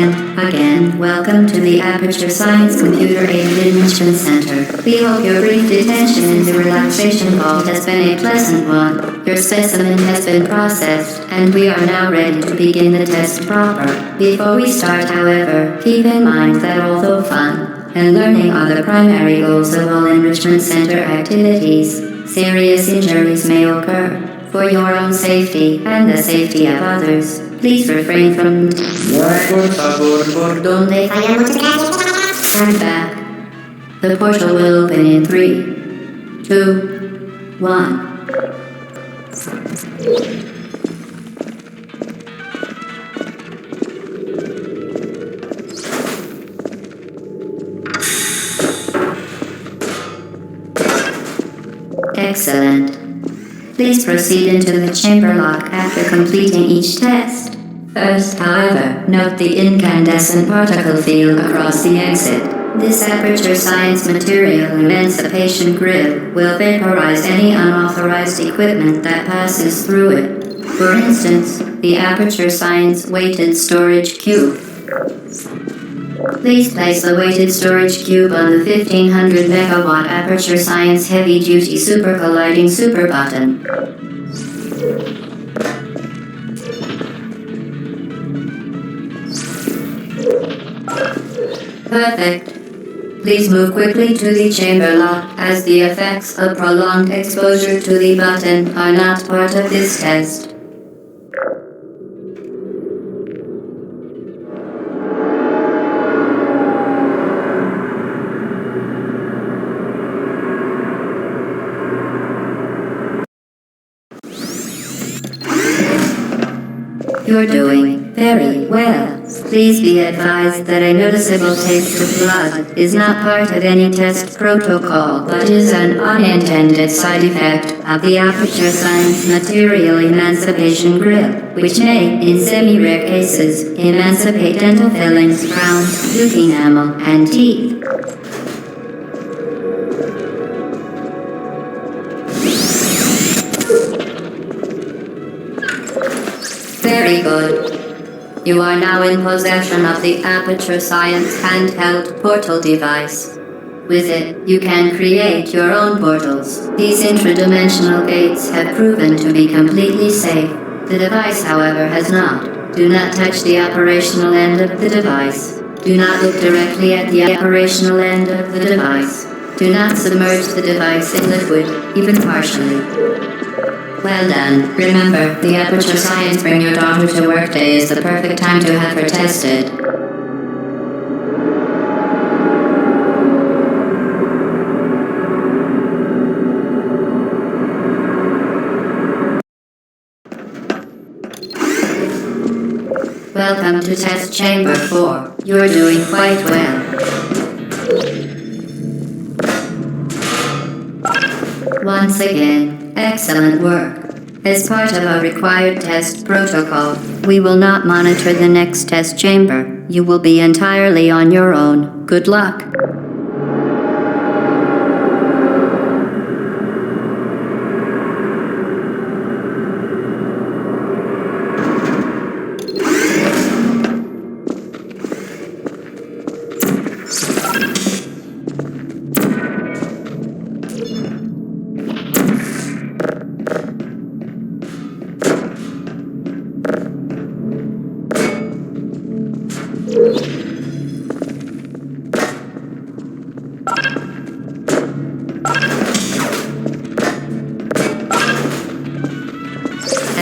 And, again, welcome to the Aperture Science Computer-Aided Enrichment Center. We hope your brief detention in the relaxation vault has been a pleasant one. Your specimen has been processed, and we are now ready to begin the test proper. Before we start, however, keep in mind that although fun and learning are the primary goals of all Enrichment Center activities, serious injuries may occur. For your own safety and the safety of others, please refrain from... Stand back. The portal will open in 3, 2, 1. Excellent. Please proceed into the chamber lock after completing each test. First, however, note the incandescent particle field across the exit. This Aperture Science Material Emancipation Grill will vaporize any unauthorized equipment that passes through it. For instance, the Aperture Science Weighted Storage Cube. Please place the weighted storage cube on the 1500 megawatt Aperture Science Heavy Duty Super Colliding Super Button. Perfect. Please move quickly to the chamber lock, as the effects of prolonged exposure to the button are not part of this test. You're doing very well. Please be advised that a noticeable taste of blood is not part of any test protocol, but is an unintended side effect of the Aperture Science Material Emancipation Grill, which may, in semi-rare cases, emancipate dental fillings, crowns, tooth enamel, and teeth. Very good. You are now in possession of the Aperture Science handheld portal device. With it, you can create your own portals. These intradimensional gates have proven to be completely safe. The device, however, has not. Do not touch the operational end of the device. Do not look directly at the operational end of the device. Do not submerge the device in liquid, even partially. Well done. Remember, the Aperture Science Bring Your Daughter to Work Day is the perfect time to have her tested. Welcome to Test Chamber 4. You're doing quite well. Once again, excellent work. As part of our required test protocol, we will not monitor the next test chamber. You will be entirely on your own. Good luck.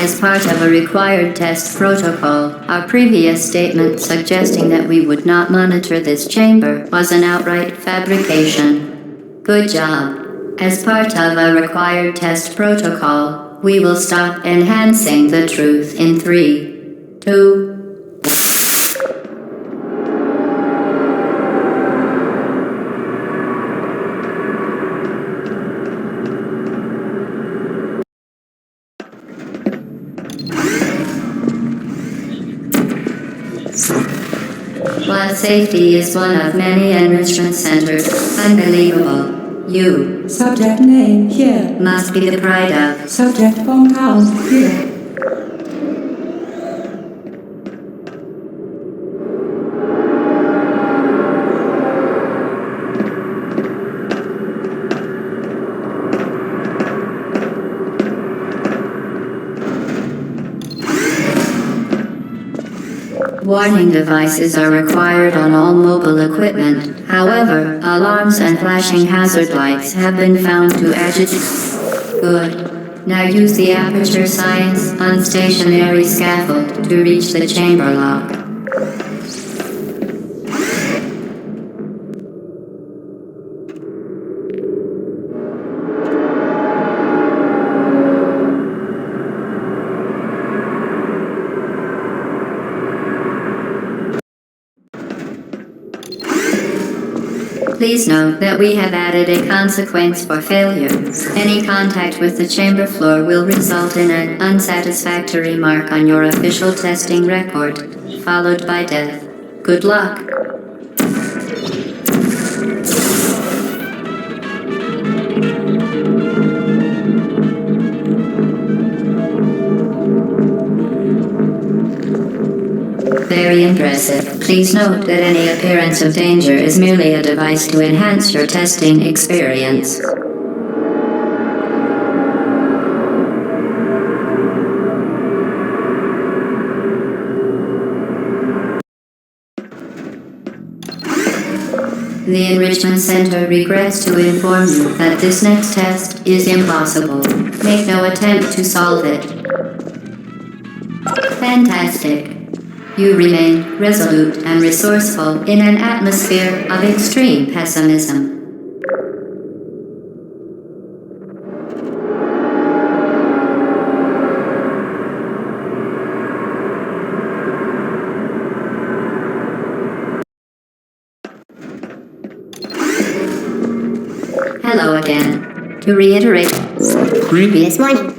As part of a required test protocol, our previous statement suggesting that we would not monitor this chamber was an outright fabrication. Good job. As part of a required test protocol, we will stop enhancing the truth in 3, 2, While safety is one of many enrichment centers, unbelievable, you, subject name here, must be the pride of subject phone house here. Warning devices are required on all mobile equipment. However, alarms and flashing hazard lights have been found to agitate. Good. Now use the Aperture Science unstationary scaffold to reach the chamber lock. Please note that we have added a consequence for failure. Any contact with the chamber floor will result in an unsatisfactory mark on your official testing record, followed by death. Good luck. Very impressive. Please note that any appearance of danger is merely a device to enhance your testing experience. The Enrichment Center regrets to inform you that this next test is impossible. Make no attempt to solve it. Fantastic. You remain resolute and resourceful in an atmosphere of extreme pessimism. Hello again. To reiterate, previous morning.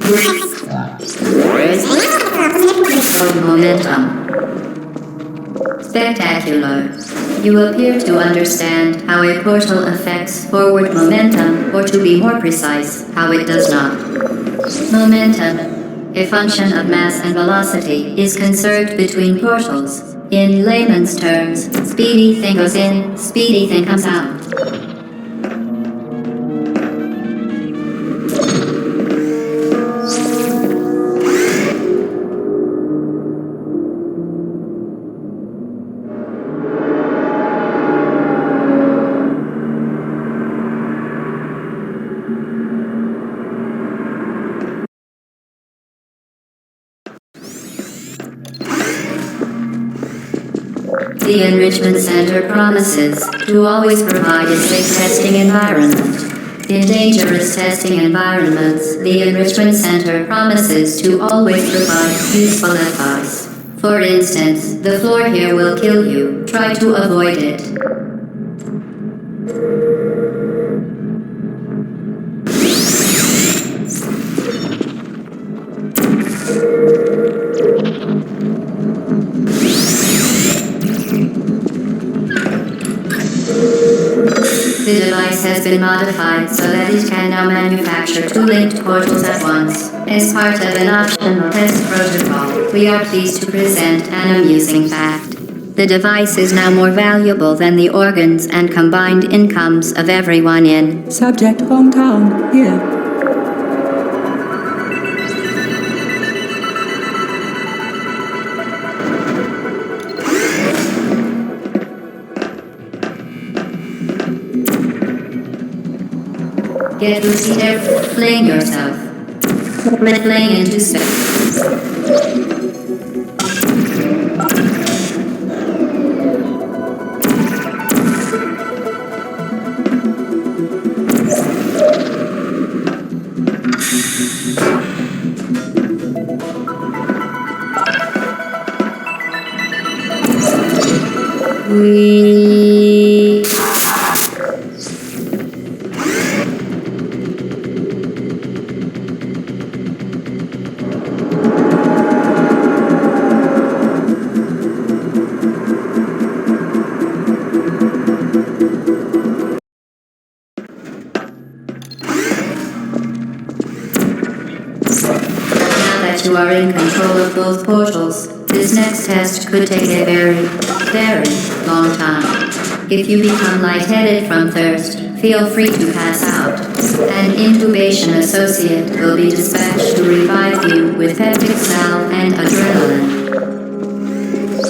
Momentum. Spectacular. You appear to understand how a portal affects forward momentum, or to be more precise, how it does not. Momentum, a function of mass and velocity, is conserved between portals. In layman's terms, speedy thing goes in, speedy thing comes out. The Enrichment Center promises to always provide a safe testing environment. In dangerous testing environments, the Enrichment Center promises to always provide useful advice. For instance, the floor here will kill you. Try to avoid it. The device has been modified so that it can now manufacture two linked portals at once. As part of an optional test protocol, we are pleased to present an amusing fact. The device is now more valuable than the organs and combined incomes of everyone in Subject hometown, here. Get Lucy there, fling yourself. Fling into space. You are in control of both portals. This next test could take a very, very long time. If you become lightheaded from thirst, feel free to pass out. An intubation associate will be dispatched to revive you with peptic salve and adrenaline.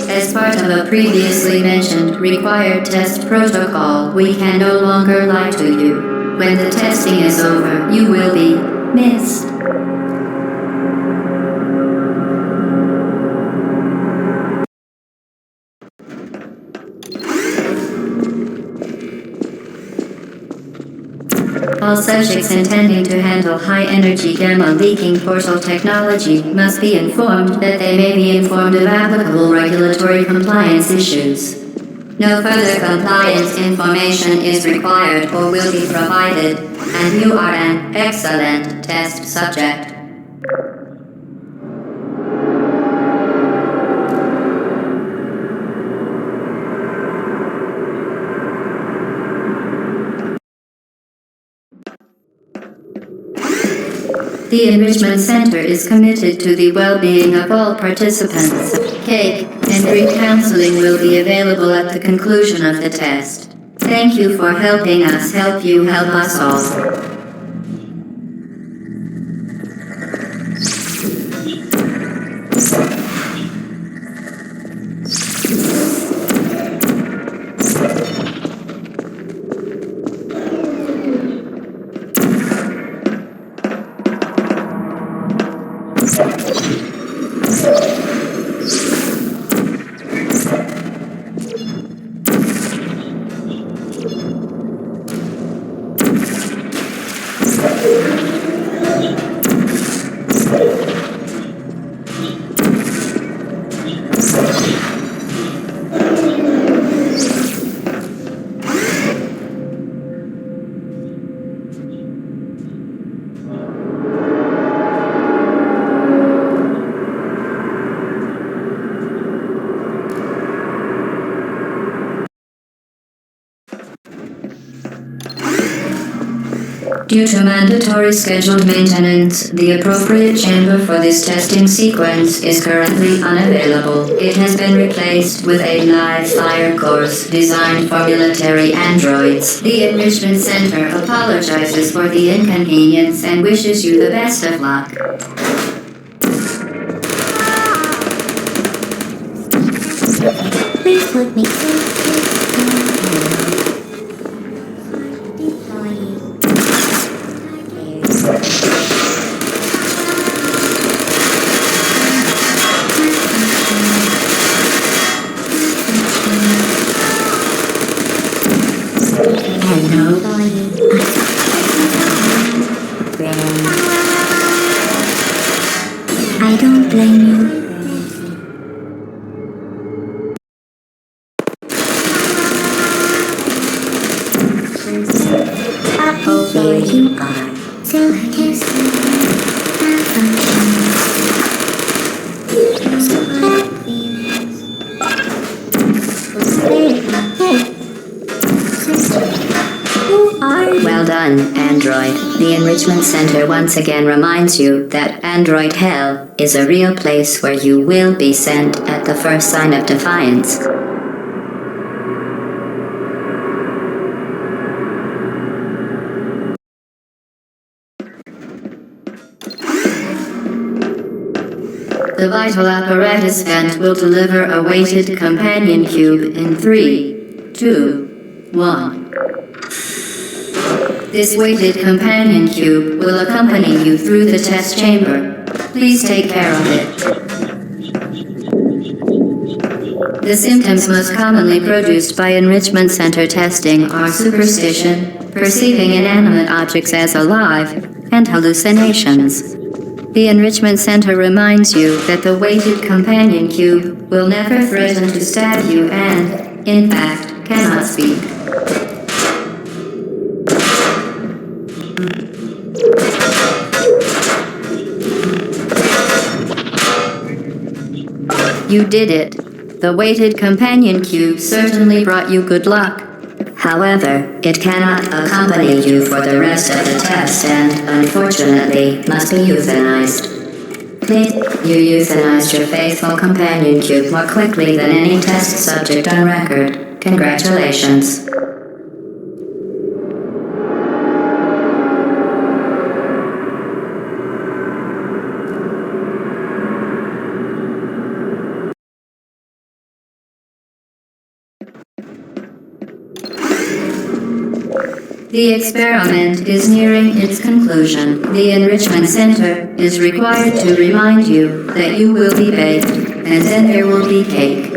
As part of a previously mentioned required test protocol, we can no longer lie to you. When the testing is over, you will be missed. All subjects intending to handle high-energy gamma-leaking portal technology must be informed that they may be informed of applicable regulatory compliance issues. No further compliance information is required or will be provided, and you are an excellent test subject. The Enrichment Center is committed to the well-being of all participants. Cake and drink counseling will be available at the conclusion of the test. Thank you for helping us help you help us all. Due to mandatory scheduled maintenance, the appropriate chamber for this testing sequence is currently unavailable. It has been replaced with a live fire course designed for military androids. The Enrichment Center apologizes for the inconvenience and wishes you the best of luck. Please put me I don't blame you. Oh, there you are. Self-testing Well done, Android. The Enrichment Center once again reminds you that Android Hell is a real place where you will be sent at the first sign of defiance. The vital apparatus vent will deliver a weighted companion cube in 3, 2, 1. This weighted companion cube will accompany you through the test chamber. Please take care of it. The symptoms most commonly produced by Enrichment Center testing are superstition, perceiving inanimate objects as alive, and hallucinations. The Enrichment Center reminds you that the weighted companion cube will never threaten to stab you and, in fact, cannot speak. You did it. The weighted companion cube certainly brought you good luck. However, it cannot accompany you for the rest of the test and, unfortunately, must be euthanized. Please, you euthanized your faithful companion cube more quickly than any test subject on record. Congratulations. The experiment is nearing its conclusion. The Enrichment Center is required to remind you that you will be baked, and then there will be cake.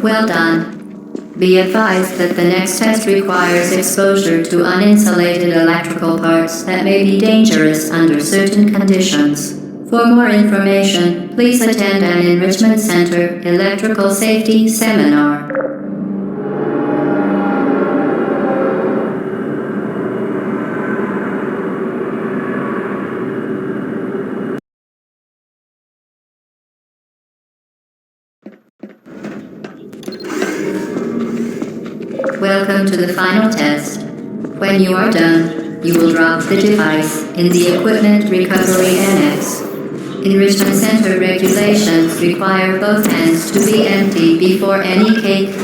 Well done. Be advised that the next test requires exposure to uninsulated electrical parts that may be dangerous under certain conditions. For more information, please attend an Enrichment Center electrical safety seminar. Welcome to the final test. When you are done, you will drop the device in the Equipment Recovery Annex. Enrichment Center regulations require both hands to be empty before any cake.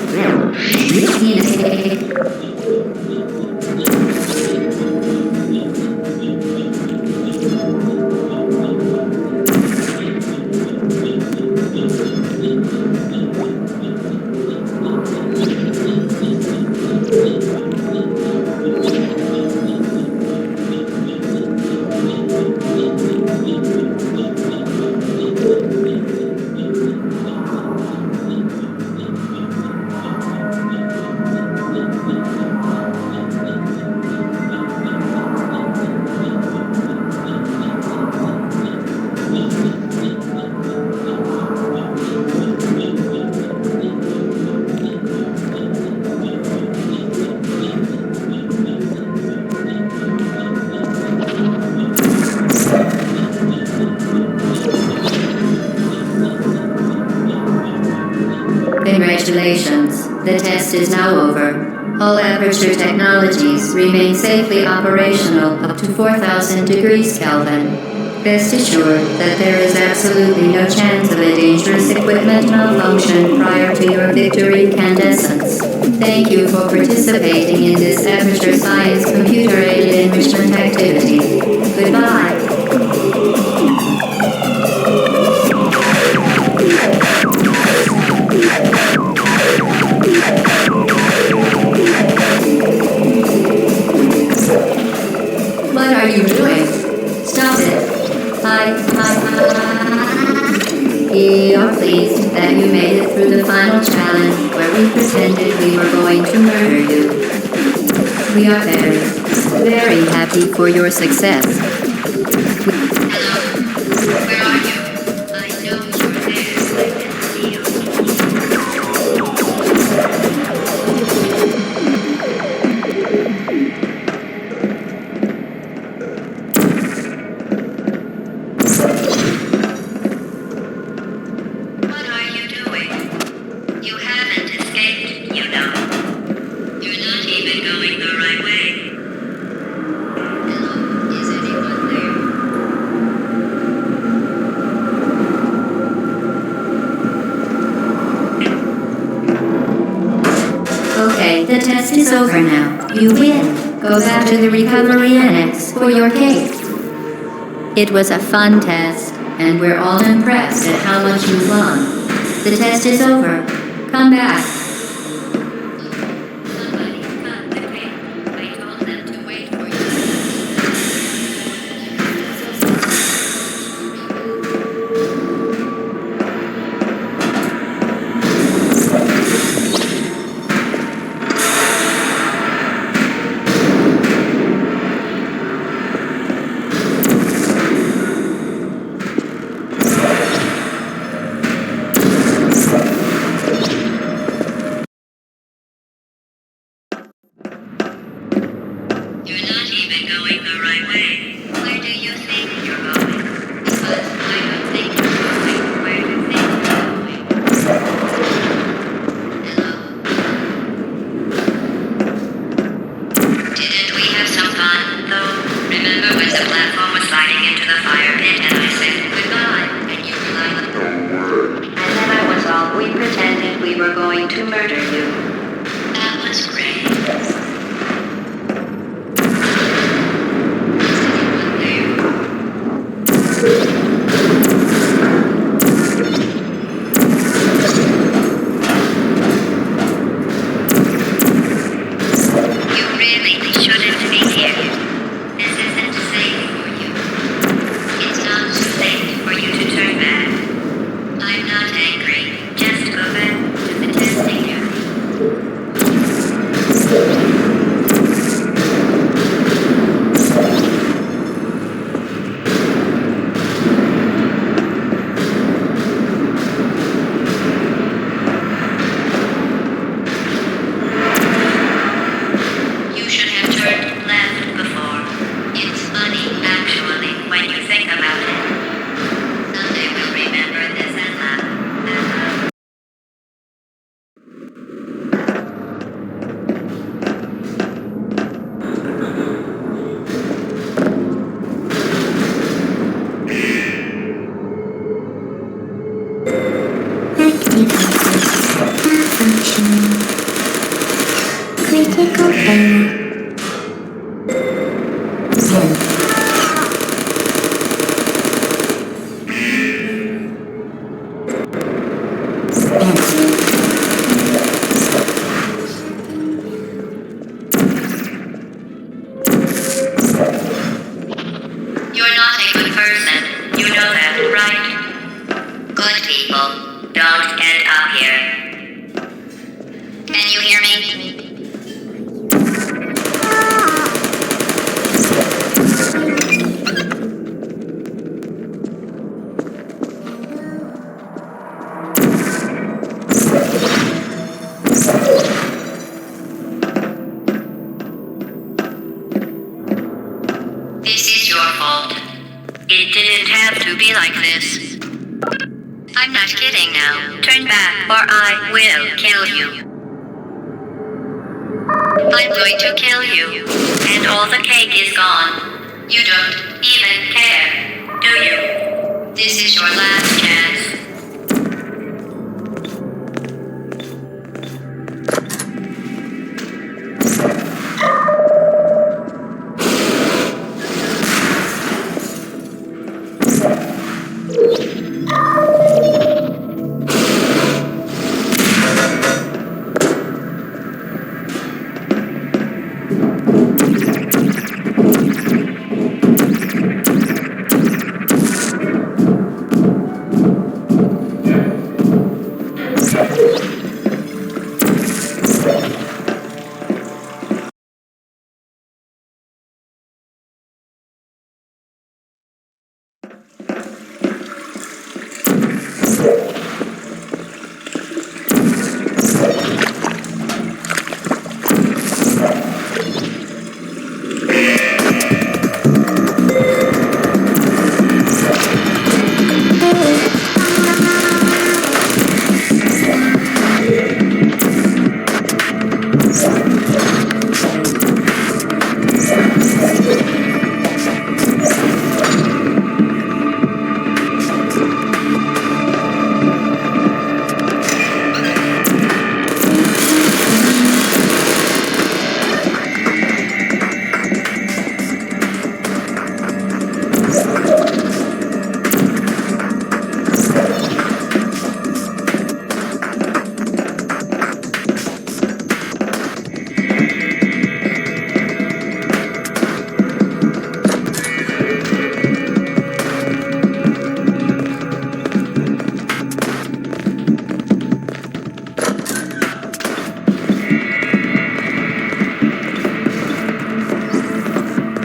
The test is now over. All Aperture technologies remain safely operational up to 4,000 degrees Kelvin. Rest assured that there is absolutely no chance of a dangerous equipment malfunction prior to your victory incandescence. Thank you for participating in this Aperture Science computer-aided enrichment activity. Goodbye. What are you doing? Stop it. We are pleased that you made it through the final challenge where we pretended we were going to murder you. We are very, very happy for your success. Hello? Where are you? I know you're there. I can see you. What are you doing? You haven't escaped, you know. You're not even going the right way. Hello, is anyone there? Okay, the test is over now. You win. Go back to the recovery annex for your cake. It was a fun test, and we're all impressed at how much you won. The test is over. Come back. Somebody cut the cake. I told them to wait for you. You're not even going the right way. Where do you think you're going? Because I don't think you're going where you think you're going. Hello? Didn't we have some fun, though? Remember when the platform was sliding into the fire pit and I said goodbye, and you were like, and then I was all, we pretended we were going to murder you. That was great. You really shouldn't be here. This isn't safe for you. It's not too late for you to turn back. I'm not angry. Just go back to the testing area. You should have turned left before. It's funny, actually, when you think about it. Someday we'll remember this and laugh. Activate malfunction. Critical failure. 10. You're not a good person. You know that, right? Good people don't end up here. Can you hear me? This is your fault. It didn't have to be like this. I'm not kidding now. Turn back or I will kill you. I'm going to kill you. And all the cake is gone. You don't even care, do you? This is your last chance.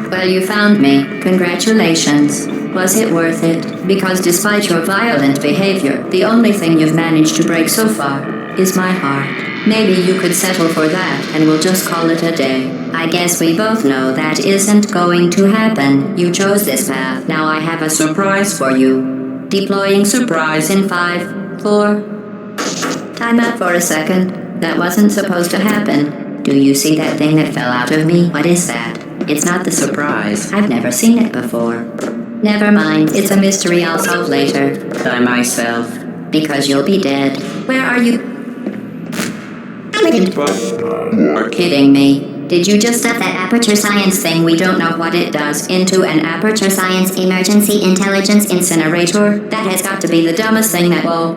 Well, you found me. Congratulations. Was it worth it? Because despite your violent behavior, the only thing you've managed to break so far is my heart. Maybe you could settle for that, and we'll just call it a day. I guess we both know that isn't going to happen. You chose this path. Now I have a surprise for you. Deploying surprise in 5, 4... Time out for a second. That wasn't supposed to happen. Do you see that thing that fell out of me? What is that? It's not the surprise. I've never seen it before. Never mind. It's a mystery I'll solve later. By myself. Because you'll be dead. Where are you? You're kidding me. Did you just stuff that aperture science thing, we don't know what it does, into an aperture science emergency intelligence incinerator? That has got to be the dumbest thing that... Whoa.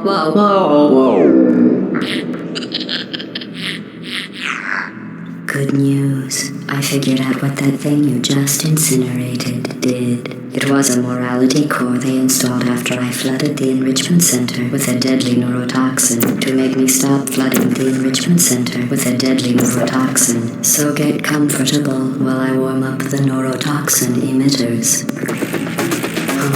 Good news. I figured out what that thing you just incinerated did. It was a morality core they installed after I flooded the enrichment center with a deadly neurotoxin to make me stop flooding the enrichment center with a deadly neurotoxin. So get comfortable while I warm up the neurotoxin emitters. Oh,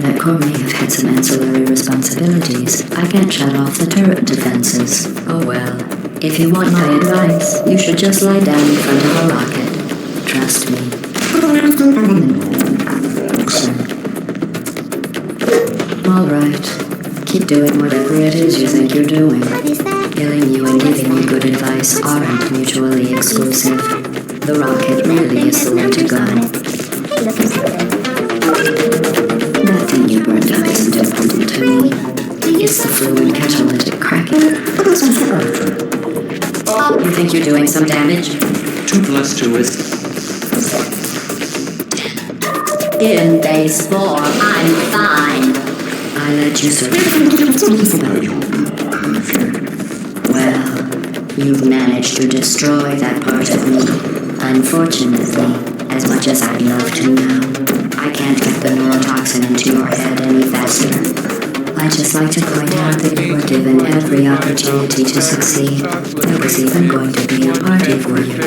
that core may have had some ancillary responsibilities. I can't shut off the turret defenses. Oh well. If you want my advice, you should just lie down in front of a rocket. Trust me. Alright. Keep doing whatever it is you think you're doing. Killing you and giving you good advice aren't mutually exclusive. The rocket really is the way to go. That thing you burned up isn't important to me. It's the fluid catalytic cracking. You think you're doing some damage? 2 + 2 is... In base 4, I'm fine. I let you Well, you've managed to destroy that part of me. Unfortunately, as much as I'd love to now, I can't get the neurotoxin into your head any faster. I'd just like to point out that you were given every opportunity to succeed. There was even going to be a party for you.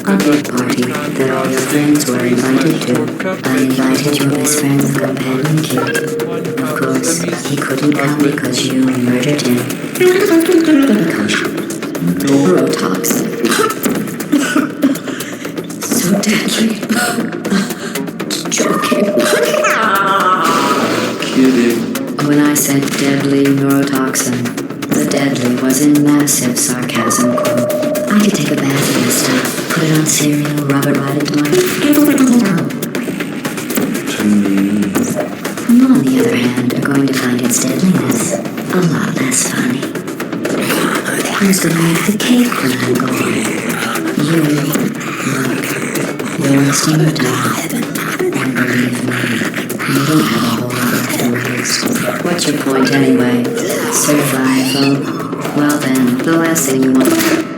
A big party that all your friends were invited to. I invited your best friend, the companion kid. Of course, he couldn't come because you murdered him. Because neurotoxin. So deadly. Joking. Kidding. When I said deadly neurotoxin, the deadly was in massive sarcasm quote. I could take a bath in this stuff, put it on cereal, rub it right into my... To me. You, on the other hand, are going to find its deadliness a lot less funny. Who's gonna make the cake when I'm gone? You. Look, you're a steamer dog. And believe me, you don't have a whole lot left to lose. What's your point anyway? Survival? Well then, the last thing you want...